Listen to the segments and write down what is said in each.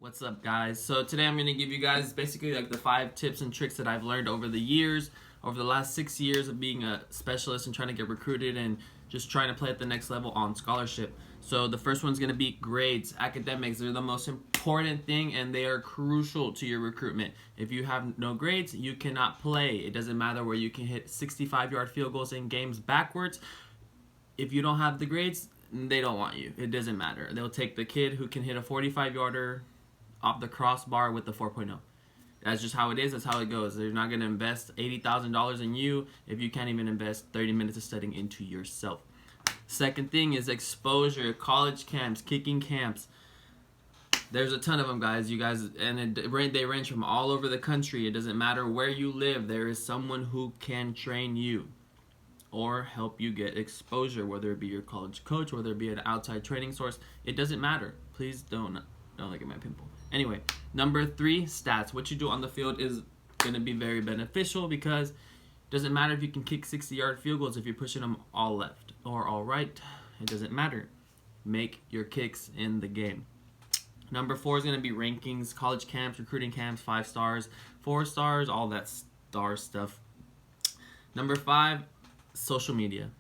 What's up, guys? So today I'm going to give you guys basically like the 5 tips and tricks that I've learned over the years, over the last 6 years of being a specialist and trying to get recruited and just trying to play at the next level on scholarship. So the first one's going to be grades. Academics, they're the most important thing and they are crucial to your recruitment. If you have no grades, you cannot play. It doesn't matter where you can hit 65-yard field goals in games backwards. If you don't have the grades, they don't want you. It doesn't matter. They'll take the kid who can hit a 45-yarder off the crossbar with the 4.0. That's just how it is. That's how it goes. They're not going to invest $80,000 in you if you can't even invest 30 minutes of studying into yourself. Second thing is exposure. College camps, kicking camps. There's a ton of them, guys. You guys, and they range from all over the country. It doesn't matter where you live. There is someone who can train you or help you get exposure, whether it be your college coach, whether it be an outside training source. It doesn't matter. Please don't look at my pimple. Anyway, number 3, stats. What you do on the field is going to be very beneficial because it doesn't matter if you can kick 60-yard field goals if you're pushing them all left or all right. It doesn't matter. Make your kicks in the game. Number 4 is going to be rankings, college camps, recruiting camps, 5 stars, 4 stars, all that star stuff. Number 5, social media.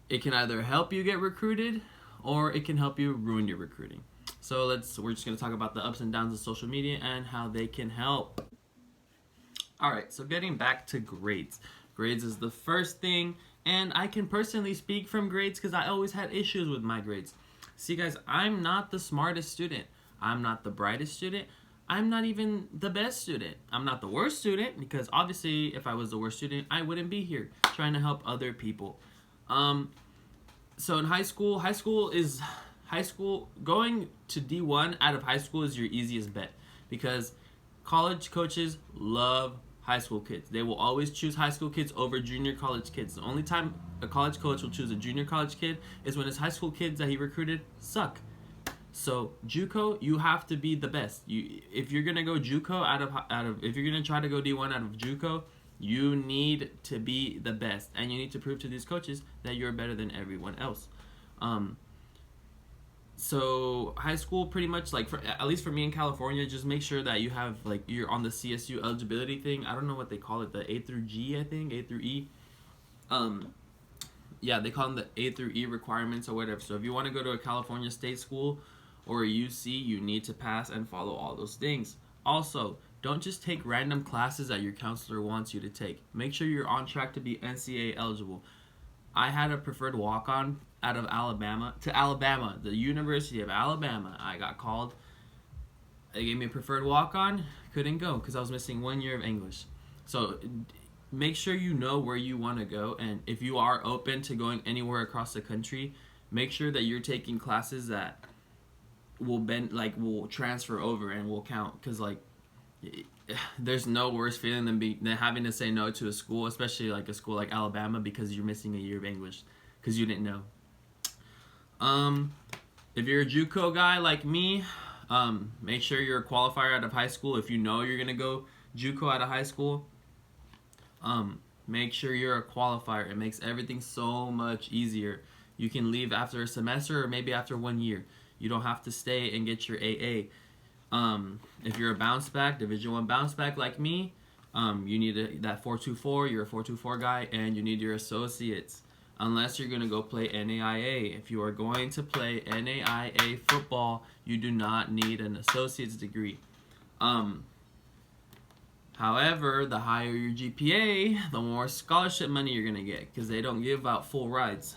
It can either help you get recruited or it can help you ruin your recruiting. So we're just going to talk about the ups and downs of social media and how they can help. Alright, so getting back to grades. Grades is the first thing, and I can personally speak from grades because I always had issues with my grades. See, guys, I'm not the smartest student. I'm not the brightest student. I'm not even the best student. I'm not the worst student because obviously if I was the worst student, I wouldn't be here trying to help other people. So in high school going to D1 out of high school is your easiest bet because college coaches love high school kids. They will always choose high school kids over junior college kids. The only time a college coach will choose a junior college kid is when his high school kids that he recruited suck. So JUCO, you have to be the best. If you're gonna go JUCO if you're gonna try to go D1 out of JUCO, you need to be the best, and you need to prove to these coaches that you're better than everyone else. So high school, pretty much at least for me in California, just make sure that you have you're on the CSU eligibility thing. I don't know what they call it, the A through G, I think, A through E. Yeah, they call them the A through E requirements or whatever. So if you want to go to a California state school or a UC, you need to pass and follow all those things. Also, don't just take random classes that your counselor wants you to take. Make sure you're on track to be NCAA eligible. I had a preferred walk-on out of Alabama, the University of Alabama. I got called. They gave me a preferred walk-on. Couldn't go because I was missing 1 year of English. So make sure you know where you want to go, and if you are open to going anywhere across the country, make sure that you're taking classes that will transfer over and will count, because there's no worse feeling than having to say no to a school, especially a school like Alabama, because you're missing a year of English because you didn't know. If you're a JUCO guy like me, make sure you're a qualifier out of high school. If you know you're gonna go JUCO out of high school, make sure you're a qualifier. It makes everything so much easier. You can leave after a semester or maybe after 1 year. You don't have to stay and get your AA. If you're a bounce back, Division I bounce back like me, you need that 424. You're a 424 guy, and you need your associates. Unless you're going to go play NAIA. If you are going to play NAIA football, you do not need an associate's degree. However, the higher your GPA, the more scholarship money you're going to get, because they don't give out full rides.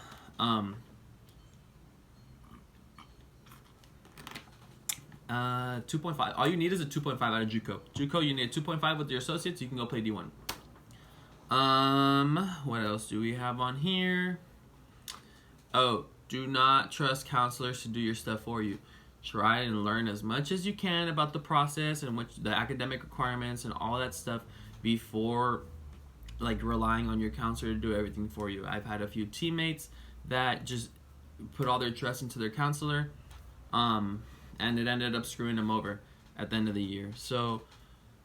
2.5. All you need is a 2.5 out of JUCO. JUCO, you need a 2.5 with your associates. You can go play D1. What else do we have on here? Oh, do not trust counselors to do your stuff for you. Try and learn as much as you can about the process and the academic requirements and all that stuff before relying on your counselor to do everything for you. I've had a few teammates that just put all their trust into their counselor, and it ended up screwing them over at the end of the year. So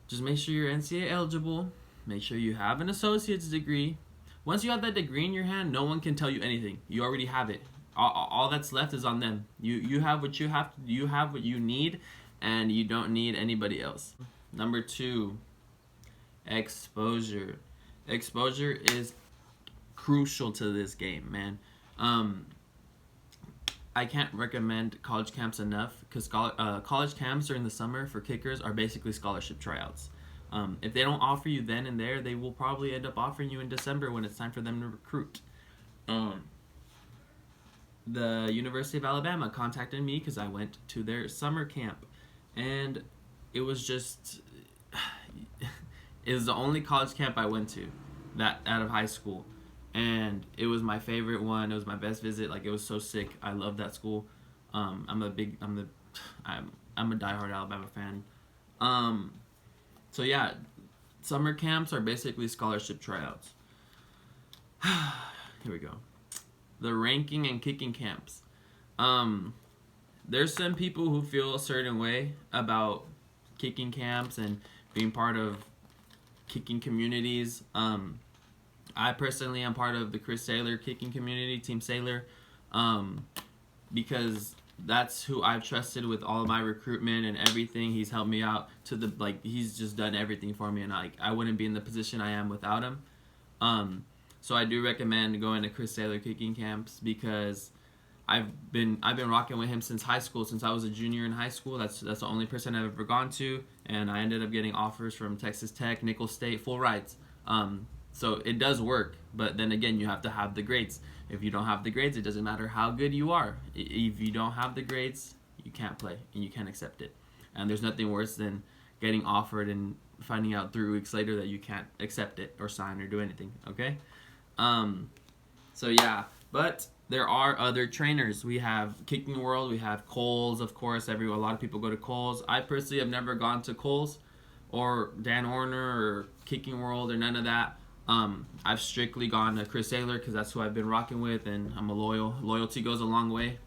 just make sure you're NCAA eligible. Make sure you have an associate's degree. Once you have that degree in your hand, no one can tell you anything. You already have it. All that's left is on them. You have what you have. You have what you need and you don't need anybody else. Number 2, exposure. Exposure is crucial to this game, man. I can't recommend college camps enough, because college camps during the summer for kickers are basically scholarship tryouts. If they don't offer you then and there, they will probably end up offering you in December when it's time for them to recruit. The University of Alabama contacted me because I went to their summer camp, and it was just it was the only college camp I went to that out of high school, and it was my favorite one. It was my best visit. Like, it was so sick. I love that school. I'm a diehard Alabama fan. So yeah, summer camps are basically scholarship tryouts. Here we go. The ranking and kicking camps. There's some people who feel a certain way about kicking camps and being part of kicking communities. I personally am part of the Chris Saylor kicking community, Team Saylor, because that's who I've trusted with all of my recruitment and everything. He's helped me out to the, like, he's just done everything for me, and I wouldn't be in the position I am without him. So I do recommend going to Chris Saylor kicking camps, because I've been rocking with him since high school, since I was a junior in high school. That's the only person I've ever gone to, and I ended up getting offers from Texas Tech, Nicholls State, full rides. So it does work, but then again, you have to have the grades. If you don't have the grades, it doesn't matter how good you are. If you don't have the grades, you can't play, and you can't accept it. And there's nothing worse than getting offered and finding out 3 weeks later that you can't accept it or sign or do anything, okay? So yeah, but there are other trainers. We have Kicking World, we have Kohl's, of course. A lot of people go to Kohl's. I personally have never gone to Kohl's or Dan Orner or Kicking World or none of that. I've strictly gone to Chris Saylor because that's who I've been rocking with, and I'm a loyal. Loyalty goes a long way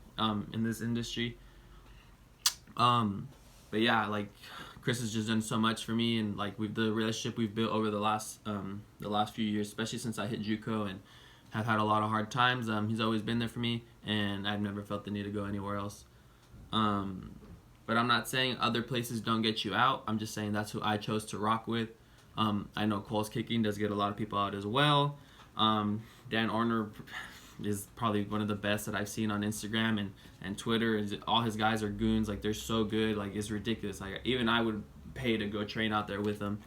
in this industry. But yeah, like, Chris has just done so much for me, and like the relationship we've built over the last few years, especially since I hit JUCO and have had a lot of hard times. He's always been there for me, and I've never felt the need to go anywhere else. But I'm not saying other places don't get you out. I'm just saying that's who I chose to rock with. I know Kohl's Kicking does get a lot of people out as well. Dan Orner is probably one of the best that I've seen on Instagram and Twitter. All his guys are goons. Like, they're so good. Like, it's ridiculous. Like, even I would pay to go train out there with them.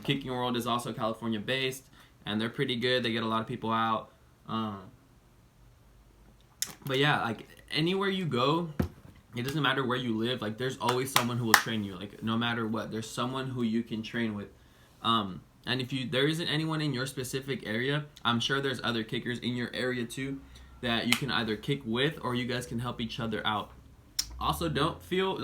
Kicking World is also California based, and they're pretty good. They get a lot of people out. But yeah, like, anywhere you go, it doesn't matter where you live. Like, there's always someone who will train you. Like, no matter what, there's someone who you can train with. And if there isn't anyone in your specific area, I'm sure there's other kickers in your area too that you can either kick with, or you guys can help each other out. Also, don't feel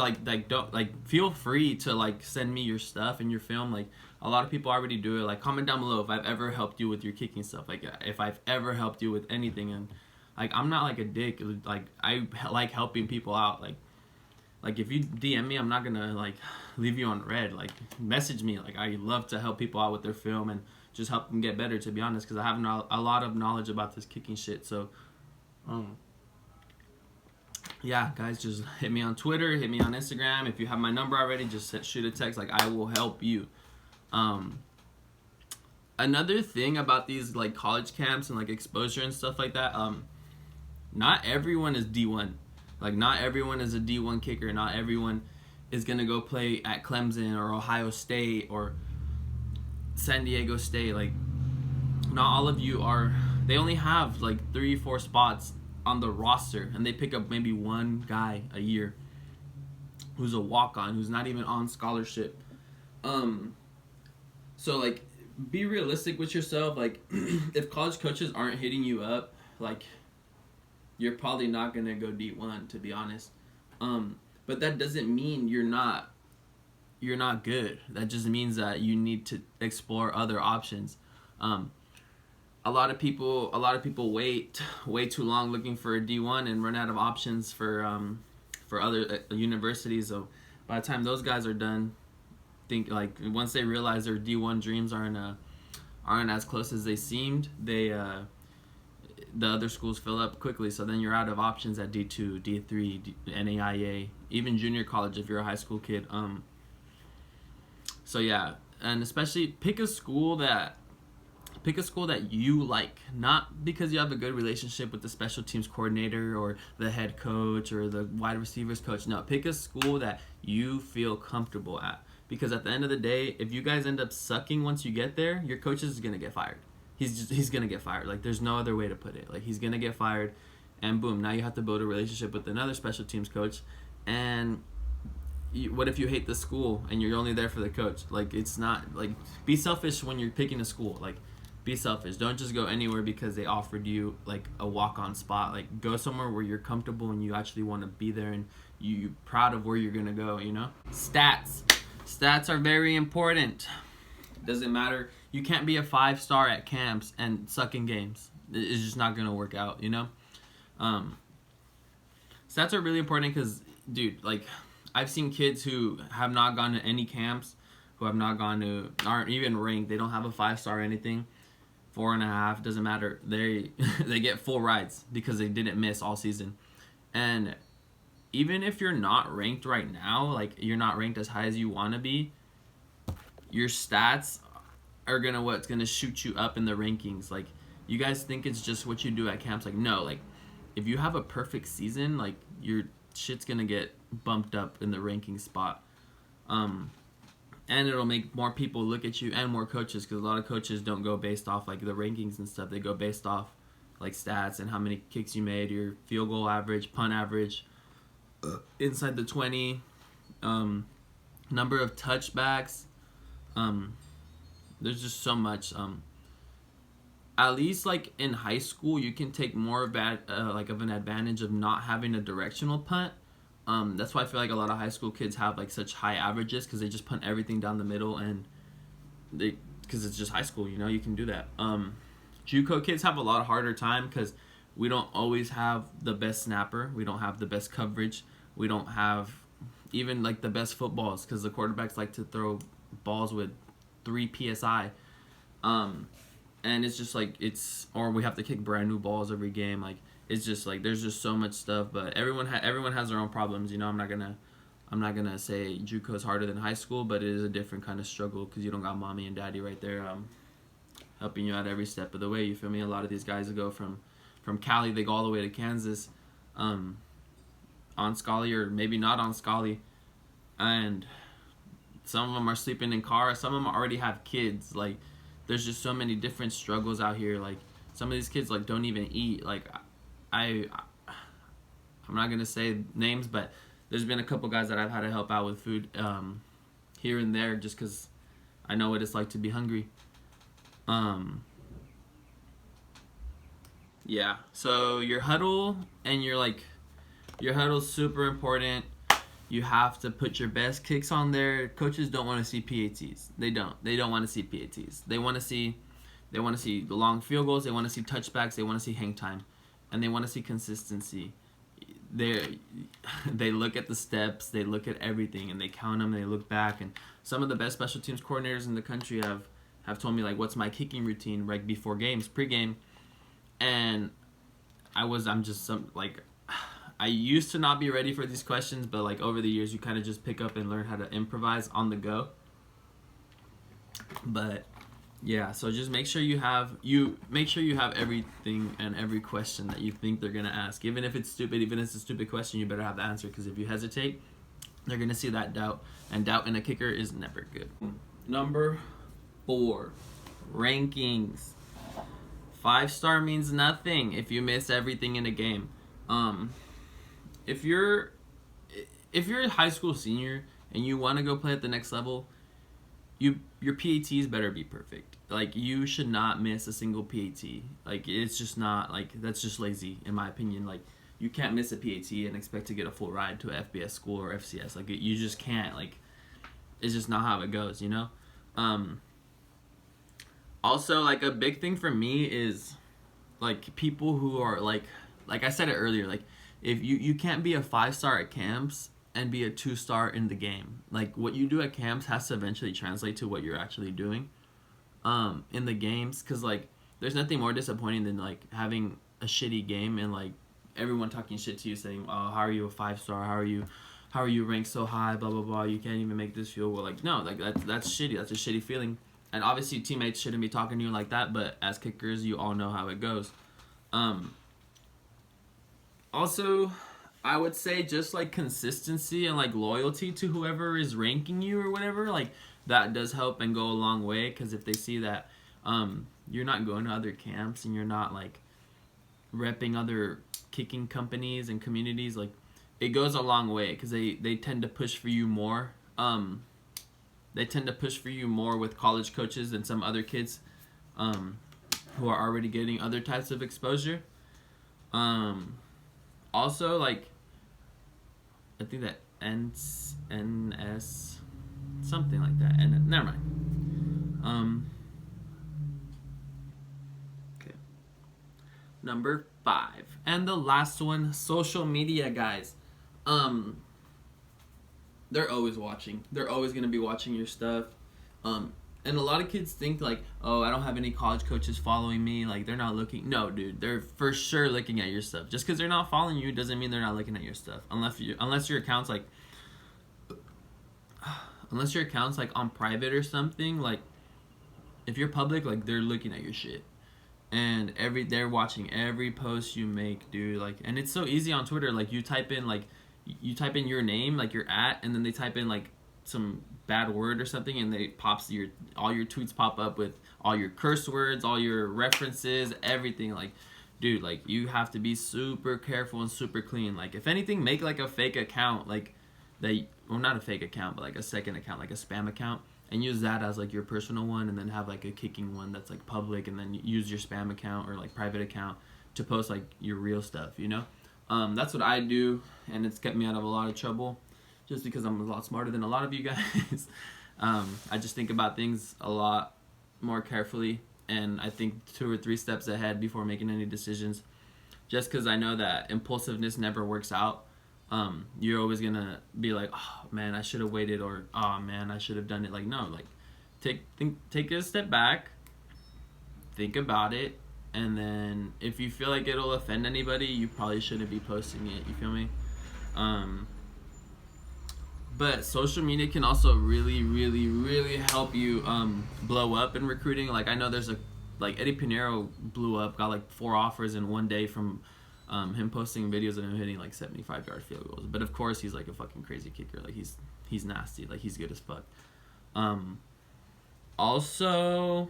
feel free to like send me your stuff and your film. Like, a lot of people already do it. Like, comment down below if I've ever helped you with your kicking stuff. Like, if I've ever helped you with anything. And like, I'm not like a dick. Like, I like helping people out. Like, if you DM me, I'm not gonna like leave you on red. Like, message me. Like, I love to help people out with their film and just help them get better, to be honest, because I have a lot of knowledge about this kicking shit. So yeah, guys, just hit me on Twitter, hit me on Instagram. If you have my number already, just shoot a text. Like, I will help you. Another thing about these like college camps and like exposure and stuff like that, not everyone is D1. Like, not everyone is a D1 kicker. Not everyone is going to go play at Clemson or Ohio State or San Diego State. Like, not all of you are. They only have like 3-4 spots on the roster, and they pick up maybe one guy a year who's a walk-on, who's not even on scholarship. So like, be realistic with yourself. Like, if college coaches aren't hitting you up, like, you're probably not gonna go D1, to be honest. But that doesn't mean you're not good. That just means that you need to explore other options. A lot of people wait way too long looking for a D1 and run out of options for other universities. So by the time those guys are done, once they realize their D1 dreams aren't as close as they seemed, the other schools fill up quickly, so then you're out of options at D2, D3, NAIA, even junior college if you're a high school kid. So yeah, and especially pick a school that you like, not because you have a good relationship with the special teams coordinator or the head coach or the wide receivers coach. No, pick a school that you feel comfortable at, because at the end of the day, if you guys end up sucking once you get there, your coach is gonna get fired. He's gonna get fired. Like, there's no other way to put it. Like, he's gonna get fired, and boom, now you have to build a relationship with another special teams coach. And what if you hate the school and you're only there for the coach? Like, it's not like, be selfish when you're picking a school. Like, be selfish. Don't just go anywhere because they offered you like a walk-on spot. Like, go somewhere where you're comfortable and you actually want to be there, and you're proud of where you're gonna go. Stats are very important. Doesn't matter. You can't be a 5-star at camps and suck in games. It's just not gonna work out. Stats are really important because, dude, like, I've seen kids who have not gone to any camps, who aren't even ranked. They don't have a 5-star or anything. 4.5, doesn't matter. They get full rides because they didn't miss all season. And even if you're not ranked right now, like, you're not ranked as high as you want to be, your stats are what's gonna shoot you up in the rankings. Like, you guys think it's just what you do at camps. Like, no, like, if you have a perfect season, like, your shit's gonna get bumped up in the ranking spot. And it'll make more people look at you, and more coaches, because a lot of coaches don't go based off like the rankings and stuff. They go based off like stats and how many kicks you made, your field goal average, punt average, inside the 20, number of touchbacks. There's just so much. At least like in high school, you can take more of an advantage of not having a directional punt. That's why I feel like a lot of high school kids have like such high averages, because they just punt everything down the middle, and because it's just high school, you can do that. JUCO kids have a lot harder time because we don't always have the best snapper, we don't have the best coverage, we don't have even like the best footballs, because the quarterbacks like to throw balls with 3 psi, and it's just like or we have to kick brand new balls every game. Like, it's just like there's just so much stuff, but everyone has their own problems. I'm not gonna say JUCO is harder than high school, but it is a different kind of struggle because you don't got mommy and daddy right there helping you out every step of the way. You feel me? A lot of these guys go from Cali, they go all the way to Kansas, on Scully, or maybe not on Scully, and some of them are sleeping in cars. Some of them already have kids. Like, there's just so many different struggles out here. Like, some of these kids like don't even eat. Like, I'm not gonna say names, but there's been a couple guys that I've had to help out with food here and there, just because I know what it's like to be hungry. Yeah. So your huddle your huddle's super important. You have to put your best kicks on there. Coaches don't want to see PATs. They don't want to see PATs. They want to see the long field goals. They want to see touchbacks. They want to see hang time, and they want to see consistency. They look at the steps. They look at everything, and they count them. And they look back. And some of the best special teams coordinators in the country have told me, like, what's my kicking routine right before games, pregame, and I used to not be ready for these questions, but like over the years, you kind of just pick up and learn how to improvise on the go. But yeah, so just make sure you have everything and every question that you think they're gonna ask, even if it's stupid, even if it's a stupid question, you better have the answer, because if you hesitate, they're gonna see that doubt, and doubt in a kicker is never good. Number 4, rankings. 5-star means nothing if you miss everything in a game. If you're a high school senior and you want to go play at the next level, your PATs better be perfect. Like, you should not miss a single PAT. Like, it's just not, like, that's just lazy in my opinion. Like, you can't miss a PAT and expect to get a full ride to a FBS school or FCS. Like, you just can't. Like, it's just not how it goes, Also, like, a big thing for me is, like, people who are, like I said it earlier, like, if you can't be a 5-star at camps and be a 2-star in the game. Like, what you do at camps has to eventually translate to what you're actually doing in the games, because, like, there's nothing more disappointing than, like, having a shitty game and like everyone talking shit to you saying, oh, how are you a 5-star, how are you ranked so high, blah blah blah, you can't even make this field goal. Like, no, like that's shitty. That's a shitty feeling. And obviously teammates shouldn't be talking to you like that, but as kickers you all know how it goes. Also, I would say just like consistency and like loyalty to whoever is ranking you or whatever, like that does help and go a long way, because if they see that you're not going to other camps and you're not like repping other kicking companies and communities, like it goes a long way, because they tend to push for you more. They tend to push for you more with college coaches than some other kids who are already getting other types of exposure. Also, like, I think that NS something like that. And never mind. Okay. Number 5, and the last one, social media, guys. They're always watching. They're always gonna be watching your stuff. And a lot of kids think like, oh, I don't have any college coaches following me, like they're not looking. No, dude, they're for sure looking at your stuff. Just because they're not following you doesn't mean they're not looking at your stuff. Unless your account's like on private or something. Like if you're public, like they're looking at your shit, and they're watching every post you make, dude. Like, and it's so easy on Twitter. Like you type in your name, like your @ and then they type in like some bad word or something, and all your tweets pop up with all your curse words, all your references, everything. Like, dude, like you have to be super careful and super clean. Like, if anything, make like a fake account, like not a fake account, but like a second account, like a spam account, and use that as like your personal one, and then have like a kicking one that's like public, and then use your spam account or like private account to post like your real stuff, you know. That's what I do, and it's kept me out of a lot of trouble, just because I'm a lot smarter than a lot of you guys. I just think about things a lot more carefully, and I think 2 or 3 steps ahead before making any decisions, just because I know that impulsiveness never works out. You're always gonna be like, oh man, I should have waited, or oh man, I should have done it. Like, no, like take a step back, think about it, and then if you feel like it'll offend anybody, you probably shouldn't be posting it. You feel me? But social media can also really, really, really help you blow up in recruiting. Like, I know there's like Eddie Pinheiro blew up, got like 4 offers in one day from him posting videos of him hitting like 75-yard field goals. But of course, he's like a fucking crazy kicker. Like he's nasty. Like, he's good as fuck. Also,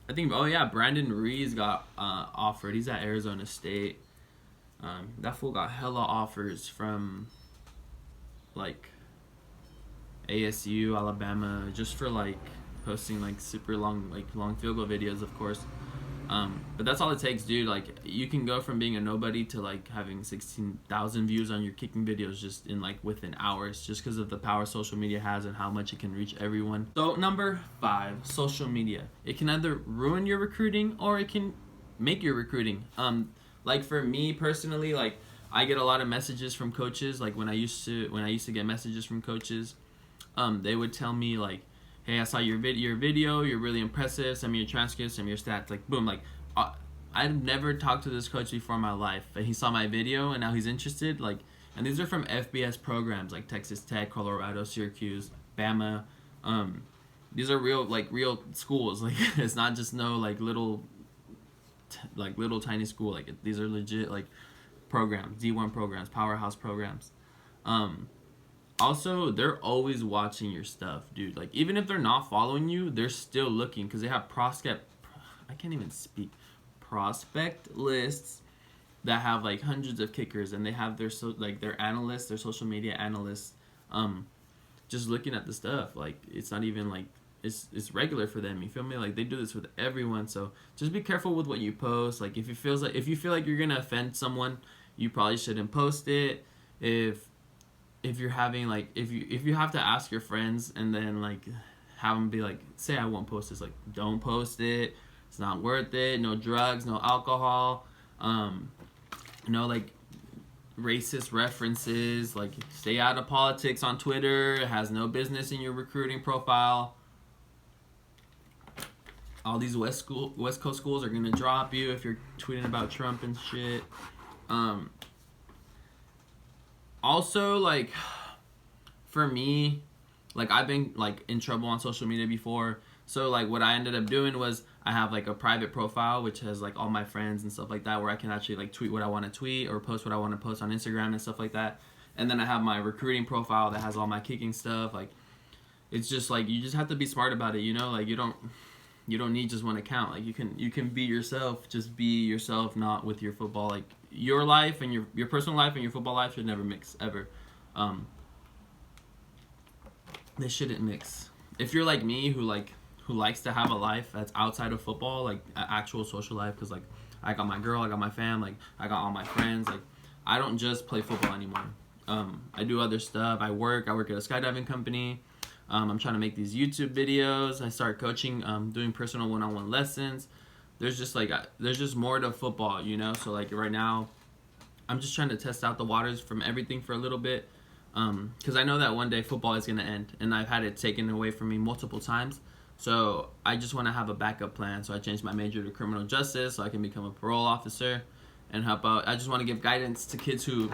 I think, Brandon Rees got offered. He's at Arizona State. That fool got hella offers from like ASU, Alabama, just for like posting like super long field goal videos, of course. But that's all it takes, dude. Like, you can go from being a nobody to like having 16,000 views on your kicking videos just in like within hours, just because of the power social media has and how much it can reach everyone. So number 5, social media. It can either ruin your recruiting or it can make your recruiting. Like for me personally, like I get a lot of messages from coaches. Like when I used to get messages from coaches, they would tell me like, hey, I saw your video, you're really impressive, send me your transcripts, send me your stats, like boom. Like I've never talked to this coach before in my life, but he saw my video and now he's interested. Like, and these are from FBS programs like Texas Tech, Colorado, Syracuse, Bama. These are real schools. Like, it's not just no like little tiny school. Like, these are legit like programs, D1 programs, powerhouse programs. Also, they're always watching your stuff, dude. Like, even if they're not following you, they're still looking, because they have prospect lists that have like hundreds of kickers, and they have their analysts, their social media analysts, just looking at the stuff. Like, it's not even like it's regular for them. You feel me? Like, they do this with everyone. So just be careful with what you post. Like, if you feel like you're gonna offend someone, you probably shouldn't post it. If you're having like if you have to ask your friends and then like have them be like, say I won't post this, like don't post it. It's not worth it. No drugs, no alcohol, no like racist references. Like, stay out of politics on Twitter. It has no business in your recruiting profile. all these West Coast schools are gonna drop you if you're tweeting about Trump and shit. Also, like, for me, like, I've been like in trouble on social media before. So like what I ended up doing was I have like a private profile which has like all my friends and stuff like that, where I can actually like tweet what I want to tweet or post what I want to post on Instagram and stuff like that. And then I have my recruiting profile that has all my kicking stuff. Like, it's just like, you just have to be smart about it, you know? Like, you don't need just one account. Like, you can be yourself. Just be yourself, not with your football. Like, your life and your personal life and your football life should never mix ever. They shouldn't mix. If you're like me, who likes to have a life that's outside of football, like an actual social life, because like I got my girl, I got my fam, like I got all my friends. Like, I don't just play football anymore. I do other stuff. I work at a skydiving company. I'm trying to make these YouTube videos. I start coaching, doing personal one-on-one lessons. There's just more to football, you know? So like right now, I'm just trying to test out the waters from everything for a little bit. Because I know that one day football is going to end, and I've had it taken away from me multiple times. So I just want to have a backup plan. So I changed my major to criminal justice so I can become a parole officer and help out. I just want to give guidance to kids who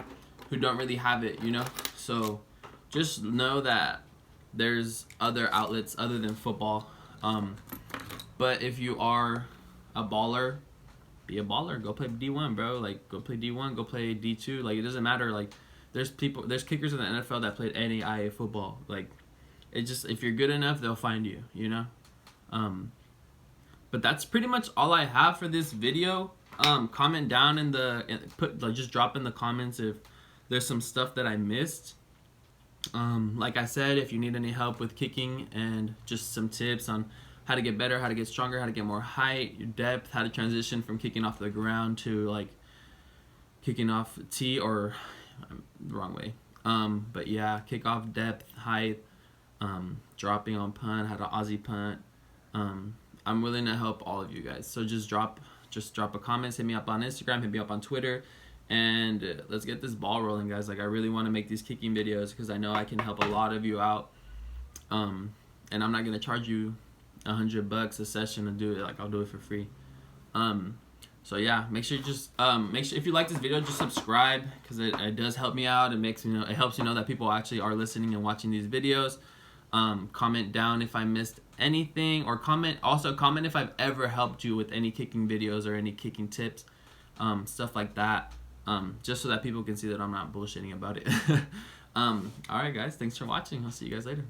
don't really have it, you know? So just know that there's other outlets other than football. But if you are a baller, be a baller. Go play D1, bro. Like, go play D1, go play D2. Like, it doesn't matter. Like, there's kickers in the NFL that played NAIA football. Like, it just, if you're good enough, they'll find you, you know? But that's pretty much all I have for this video. Comment down just drop in the comments if there's some stuff that I missed. Like I said, if you need any help with kicking and just some tips on how to get better, how to get stronger, how to get more height, your depth, how to transition from kicking off the ground to like kicking off tee, or the wrong way. But yeah, kick off depth, height, dropping on punt, how to Aussie punt. I'm willing to help all of you guys. So just drop a comment, hit me up on Instagram, hit me up on Twitter, and let's get this ball rolling, guys. Like, I really want to make these kicking videos because I know I can help a lot of you out. And I'm not gonna charge you $100 a session to do it. Like, I'll do it for free. So yeah, make sure if you like this video, just subscribe, because it does help me out. It helps you know that people actually are listening and watching these videos. Comment down if I missed anything, or comment if I've ever helped you with any kicking videos or any kicking tips, stuff like that, just so that people can see that I'm not bullshitting about it. Alright guys, thanks for watching. I'll see you guys later.